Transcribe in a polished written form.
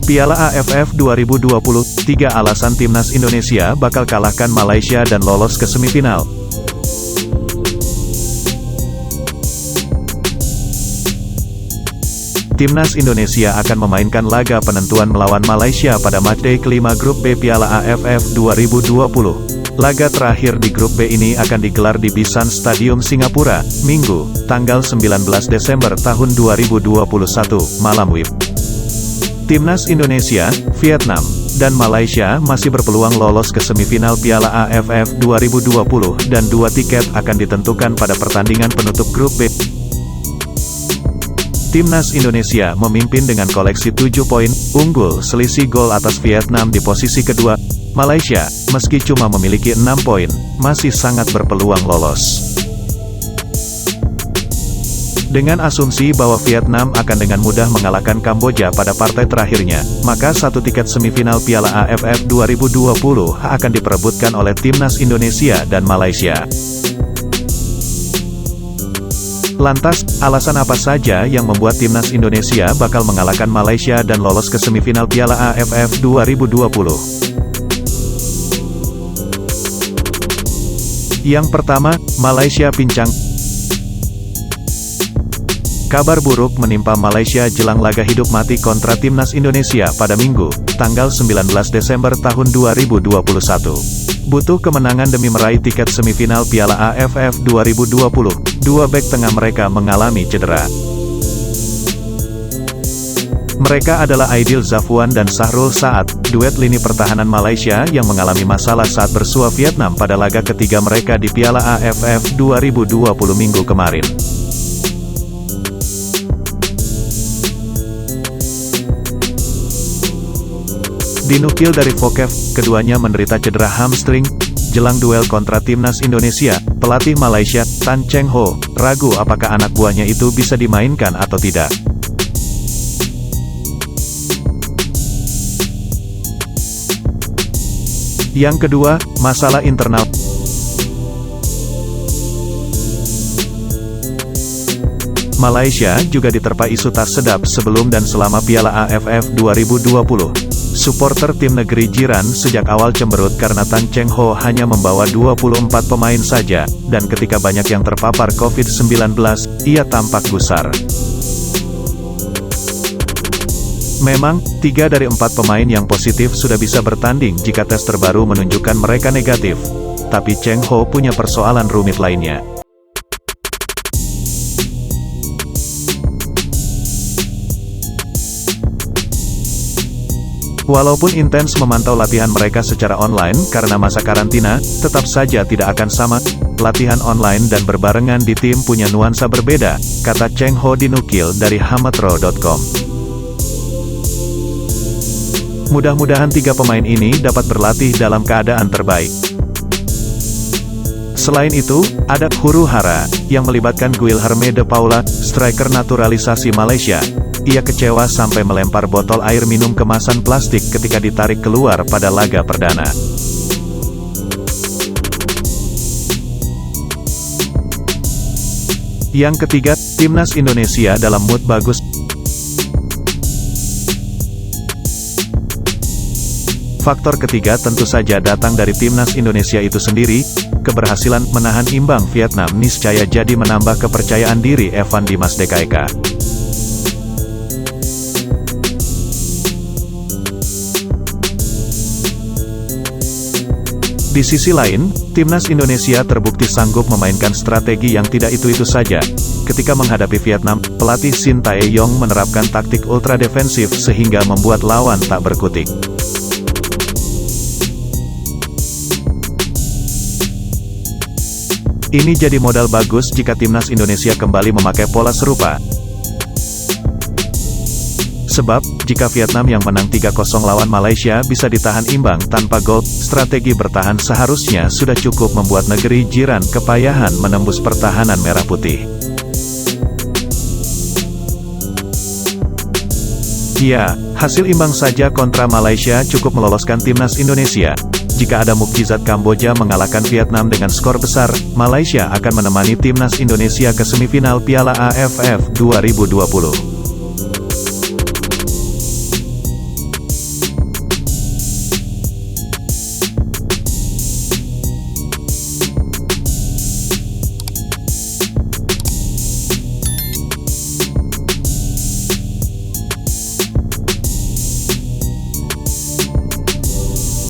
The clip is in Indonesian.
Piala AFF 2020, 3 alasan Timnas Indonesia bakal kalahkan Malaysia dan lolos ke semifinal. Timnas Indonesia akan memainkan laga penentuan melawan Malaysia pada matchday kelima grup B Piala AFF 2020. Laga terakhir di grup B ini akan digelar di Bishan Stadium Singapura, Minggu, tanggal 19 Desember tahun 2021, malam WIB. Timnas Indonesia, Vietnam, dan Malaysia masih berpeluang lolos ke semifinal Piala AFF 2020 dan 2 tiket akan ditentukan pada pertandingan penutup grup B. Timnas Indonesia memimpin dengan koleksi 7 poin, unggul selisih gol atas Vietnam di posisi kedua. Malaysia, meski cuma memiliki 6 poin, masih sangat berpeluang lolos. Dengan asumsi bahwa Vietnam akan dengan mudah mengalahkan Kamboja pada partai terakhirnya, maka 1 tiket semifinal Piala AFF 2020 akan diperebutkan oleh Timnas Indonesia dan Malaysia. Lantas, alasan apa saja yang membuat Timnas Indonesia bakal mengalahkan Malaysia dan lolos ke semifinal Piala AFF 2020? Yang pertama, Malaysia pincang. Kabar buruk menimpa Malaysia jelang laga hidup mati kontra Timnas Indonesia pada Minggu, tanggal 19 Desember tahun 2021. Butuh kemenangan demi meraih tiket semifinal Piala AFF 2020, 2 bek tengah mereka mengalami cedera. Mereka adalah Aidil Zafwan dan Sahrul Saad, duet lini pertahanan Malaysia yang mengalami masalah saat bersua Vietnam pada laga ketiga mereka di Piala AFF 2020 Minggu kemarin. Dinukil dari Vokev, keduanya menderita cedera hamstring. Jelang duel kontra Timnas Indonesia, pelatih Malaysia, Tan Cheng Ho, ragu apakah anak buahnya itu bisa dimainkan atau tidak. Yang kedua, masalah internal. Malaysia juga diterpa isu tak sedap sebelum dan selama Piala AFF 2020. Supporter tim negeri jiran sejak awal cemberut karena Tan Cheng Ho hanya membawa 24 pemain saja, dan ketika banyak yang terpapar COVID-19, ia tampak gusar. Memang, 3 dari 4 pemain yang positif sudah bisa bertanding jika tes terbaru menunjukkan mereka negatif. Tapi Cheng Ho punya persoalan rumit lainnya. Walaupun intens memantau latihan mereka secara online karena masa karantina, tetap saja tidak akan sama. Latihan online dan berbarengan di tim punya nuansa berbeda, kata Cheng Ho dinukil dari hametro.com. Mudah-mudahan 3 pemain ini dapat berlatih dalam keadaan terbaik. Selain itu, ada huru hara, yang melibatkan Guilherme de Paula, striker naturalisasi Malaysia. Ia kecewa sampai melempar botol air minum kemasan plastik ketika ditarik keluar pada laga perdana. Yang ketiga, Timnas Indonesia dalam mood bagus. Faktor ketiga tentu saja datang dari Timnas Indonesia itu sendiri. Keberhasilan menahan imbang Vietnam niscaya jadi menambah kepercayaan diri Evan Dimas Dekaeka. Di sisi lain, Timnas Indonesia terbukti sanggup memainkan strategi yang tidak itu-itu saja. Ketika menghadapi Vietnam, pelatih Shin Tae-yong menerapkan taktik ultra defensif sehingga membuat lawan tak berkutik. Ini jadi modal bagus jika Timnas Indonesia kembali memakai pola serupa. Sebab, jika Vietnam yang menang 3-0 lawan Malaysia bisa ditahan imbang tanpa gol, strategi bertahan seharusnya sudah cukup membuat negeri jiran kepayahan menembus pertahanan merah putih. Ya, hasil imbang saja kontra Malaysia cukup meloloskan Timnas Indonesia. Jika ada mukjizat Kamboja mengalahkan Vietnam dengan skor besar, Malaysia akan menemani Timnas Indonesia ke semifinal Piala AFF 2020.